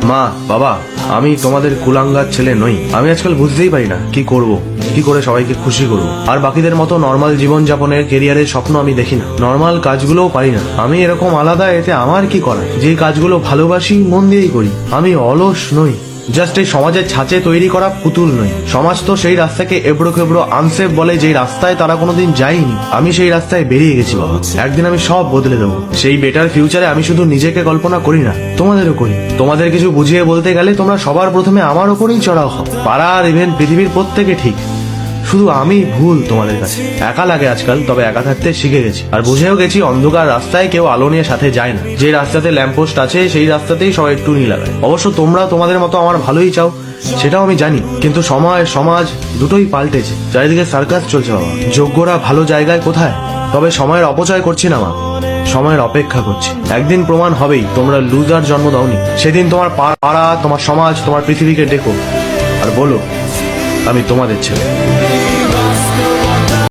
মা, বাবা, আমি তোমাদের কুলাঙ্গার ছেলে নই। আমি আজকাল বুঝতেই পারি না কি করব, কি করে সবাইকে খুশি করব। আর বাকিদের মতো নর্মাল জীবন যাপনের কেরিয়ারের স্বপ্ন আমি দেখি না, নর্মাল কাজগুলোও পারি না। আমি এরকম আলাদা, এতে আমার কি করা? যে কাজগুলো ভালোবাসি মন দিয়েই করি। আমি অলস নই, জাস্ট এই সমাজের ছাঁচে তৈরি করা পুতুল নই। সমাজ তো সেই রাস্তাকে এবড়ো খেবড়ো আনসেফ বলে, যেই রাস্তায় তারা কোনোদিন যায়নি। আমি সেই রাস্তায় বেরিয়ে গেছি বাবা। একদিন আমি সব বদলে দেবো। সেই বেটার ফিউচারে আমি শুধু নিজেকে কল্পনা করি না, তোমাদেরও করি। তোমাদের কিছু বুঝিয়ে বলতে গেলে তোমরা সবার প্রথমে আমার ওপরেই চড়াও হও। পাড়ার ইভেন পৃথিবীর প্রত্যেকে ঠিক, শুধু আমি ভুল তোমাদের কাছে। একা লাগে আজকাল, তবে একা থাকতে শিখে গেছি। আর বুঝেও গেছি অন্ধকার রাস্তায় কেউ আলো নিয়ে সাথে যায় না। যে রাস্তাতে ল্যাম্পপোস্ট আছে সেই রাস্তাতেই সবাই টুনি লাগায়। অবশ্য তোমরা তোমাদের মতো আমার ভালোই চাও, সেটাও আমি জানি। কিন্তু সময় সমাজ দুটোই পাল্টেছে। চারিদিকে সার্কাস চলছে বাবা। যোগ্যরা ভালো জায়গায় কোথায়? তবে সময়ের অপচয় করছি না মা, সময়ের অপেক্ষা করছি। একদিন প্রমাণ হবেই তোমরা লুজার জন্ম দাওনি। সেদিন তোমার পাড়া, তোমার সমাজ, তোমার পৃথিবীকে ডেকো আর বলো আমি তোমাদের ছেলে।